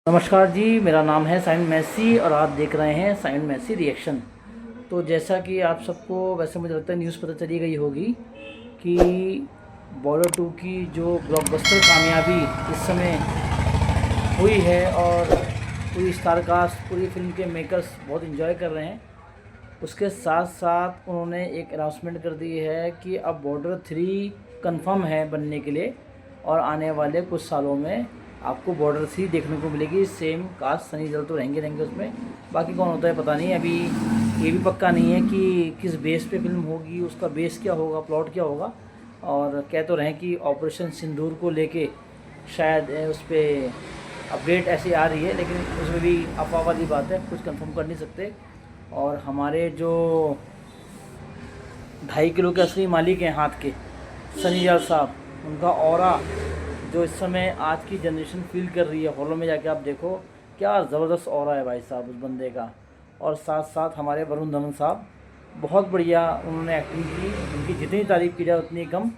नमस्कार जी, मेरा नाम है साइन मैसी और आप देख रहे हैं साइन मैसी रिएक्शन। तो जैसा कि आप सबको वैसे मुझे लगता है न्यूज़ पता चली गई होगी कि बॉर्डर 2 की जो ब्लॉकबस्टर कामयाबी इस समय हुई है और पूरी स्टार कास्ट पूरी फिल्म के मेकर्स बहुत इन्जॉय कर रहे हैं। उसके साथ साथ उन्होंने एक अनाउंसमेंट कर दी है कि अब बॉर्डर 3 कंफर्म है बनने के लिए और आने वाले कुछ सालों में आपको बॉर्डर 3 देखने को मिलेगी। सेम कास्ट सनी देओल तो रहेंगे उसमें, बाकी कौन होता है पता नहीं। अभी ये भी पक्का नहीं है कि किस बेस पे फिल्म होगी, उसका बेस क्या होगा, प्लॉट क्या होगा। और कह तो रहे हैं कि ऑपरेशन सिंदूर को लेके शायद उस पर अपडेट ऐसी आ रही है, लेकिन उसमें भी अफवाह वाली बात है, कुछ कंफर्म कर नहीं सकते। और हमारे जो 2.5 किलो के असली मालिक हैं हाथ के, सनी देओल साहब, उनका ऑरा जो इस समय आज की जनरेशन फील कर रही है, हॉलों में जाके आप देखो क्या ज़बरदस्त ऑरा है भाई साहब उस बंदे का। और साथ साथ हमारे वरुण धवन साहब बहुत बढ़िया उन्होंने एक्टिंग की, उनकी जितनी तारीफ़ की जाए उतनी कम।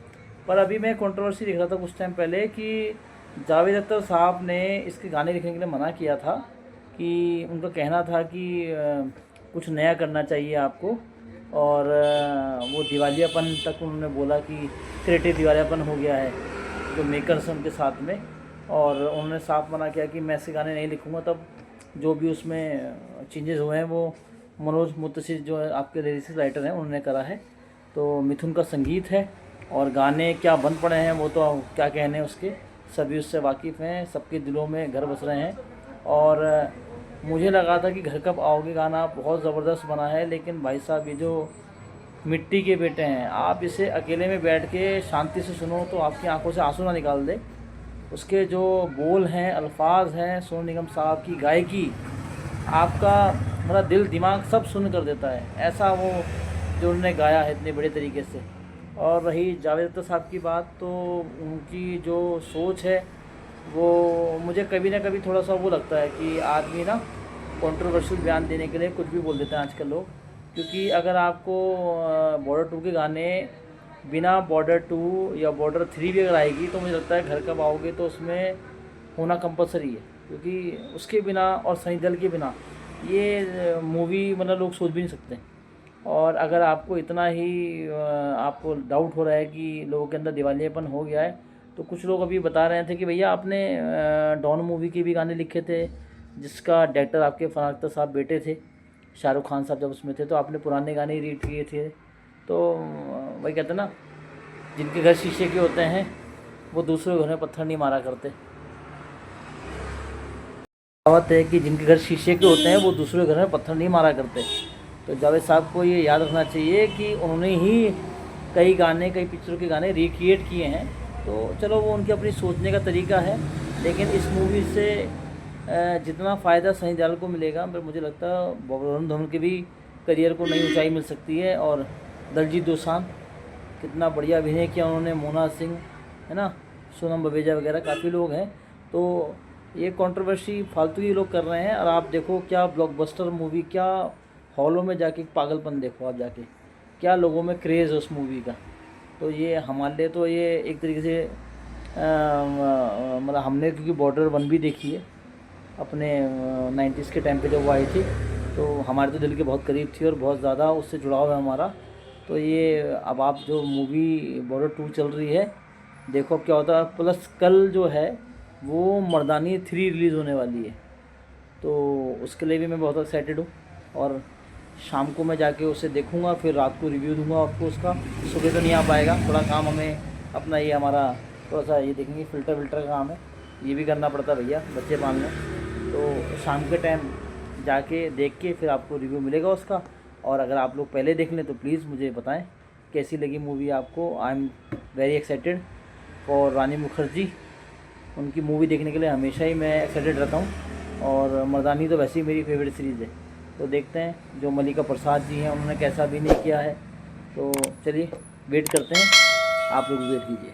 पर अभी मैं कंट्रोवर्सी देख रहा था कुछ टाइम पहले कि जावेद अख्तर साहब ने इसके गाने लिखने के लिए मना किया था, कि उनका कहना था कि कुछ नया करना चाहिए आपको। और वो दिवालियापन तक उन्होंने बोला कि क्रिएटिव दिवालियापन हो गया है जो मेकर्स हैं उनके साथ में। और उन्होंने साफ मना किया कि मैं ऐसे गाने नहीं लिखूँगा। तब जो भी उसमें चेंजेस हुए हैं वो मनोज मुंतशिर जो है आपके लिरिक्स राइटर हैं उन्होंने करा है। तो मिथुन का संगीत है और गाने क्या बन पड़े हैं वो तो क्या कहने उसके, सभी उससे वाकिफ़ हैं, सबके दिलों में घर बस रहे हैं। और मुझे लगा था कि घर कब आओगे गाना बहुत ज़बरदस्त बना है, लेकिन भाई साहब ये जो मिट्टी के बेटे हैं, आप इसे अकेले में बैठ के शांति से सुनो तो आपकी आंखों से आंसू ना निकाल दे। उसके जो बोल हैं, अल्फाज हैं, सोनू निगम साहब की गायकी आपका मतलब दिल दिमाग सब सुन कर देता है, ऐसा वो जो उन्होंने गाया है इतने बड़े तरीके से। और रही जावेद अख्तर साहब की बात, तो उनकी जो सोच है वो मुझे कभी ना कभी थोड़ा सा वो लगता है कि आदमी ना कंट्रोवर्शियल बयान देने के लिए कुछ भी बोल देते हैं आजकल लोग। क्योंकि अगर आपको बॉर्डर 2 के गाने बिना बॉर्डर 2 या बॉर्डर 3 भी अगर आएगी तो मुझे लगता है घर कब आओगे तो उसमें होना कंपलसरी है, क्योंकि उसके बिना और सनी देओल के बिना ये मूवी मतलब लोग सोच भी नहीं सकते। और अगर आपको इतना ही आपको डाउट हो रहा है कि लोगों के अंदर दिवालियापन हो गया है, तो कुछ लोग अभी बता रहे थे कि भैया आपने डॉन मूवी के भी गाने लिखे थे, जिसका डायरेक्टर आपके फरहान अख्तर साहब बेटे थे, शाहरुख खान साहब जब उसमें थे, तो आपने पुराने गाने ही रीड किए थे। तो वही कहते हैं ना, जिनके घर शीशे के होते हैं वो दूसरे घर में पत्थर नहीं मारा करते। कहावत है कि जिनके घर शीशे के होते हैं वो दूसरे घर में पत्थर नहीं मारा करते। तो जावेद साहब को ये याद रखना चाहिए कि उन्होंने ही कई गाने, कई पिक्चरों के गाने रिक्रिएट किए हैं। तो चलो वो उनकी अपनी सोचने का तरीका है, लेकिन इस मूवी से जितना फ़ायदा सनी देओल को मिलेगा, पर मुझे लगता है वरुण धवन के भी करियर को नई ऊंचाई मिल सकती है। और दलजीत दोसांझ कितना बढ़िया अभिनय किया उन्होंने, मोना सिंह है ना, सोनम बवेजा वगैरह काफ़ी लोग हैं। तो ये कंट्रोवर्सी फालतू ही लोग कर रहे हैं। और आप देखो क्या ब्लॉकबस्टर मूवी, क्या हॉलों में जाके पागलपन देखो आप जाके, क्या लोगों में क्रेज़ है उस मूवी का। तो ये हमारे लिए तो ये एक तरीके से मतलब हमने क्योंकि बॉर्डर 1 भी देखी है अपने 90s के टाइम पे जब वो आई थी, तो हमारे तो दिल के बहुत करीब थी और बहुत ज़्यादा उससे जुड़ाव है हमारा। तो ये अब आप जो मूवी बॉर्डर 2 चल रही है, देखो अब क्या होता है। प्लस कल जो है वो मर्दानी 3 रिलीज़ होने वाली है, तो उसके लिए भी मैं बहुत एक्साइटेड हूँ। और शाम को मैं जाके उसे देखूँगा, फिर रात को रिव्यू दूँगा आपको उसका। सुबह तो नहीं आ पाएगा, थोड़ा काम हमें अपना ये हमारा थोड़ा सा ये देखेंगे, फ़िल्टर का काम है, ये भी करना पड़ता है भैया, बच्चे पालने। तो शाम के टाइम जाके देख के फिर आपको रिव्यू मिलेगा उसका। और अगर आप लोग पहले देख लें तो प्लीज़ मुझे बताएं कैसी लगी मूवी आपको। I am very excited for Rani Mukherjee, उनकी मूवी देखने के लिए हमेशा ही मैं एक्साइटेड रहता हूँ। और मर्दानी तो वैसे ही मेरी फेवरेट सीरीज़ है। तो देखते हैं जो मल्लिका प्रसाद जी हैं उन्होंने कैसा अभिनय किया है। तो चलिए वेट करते हैं, आप लोग वेट कीजिए।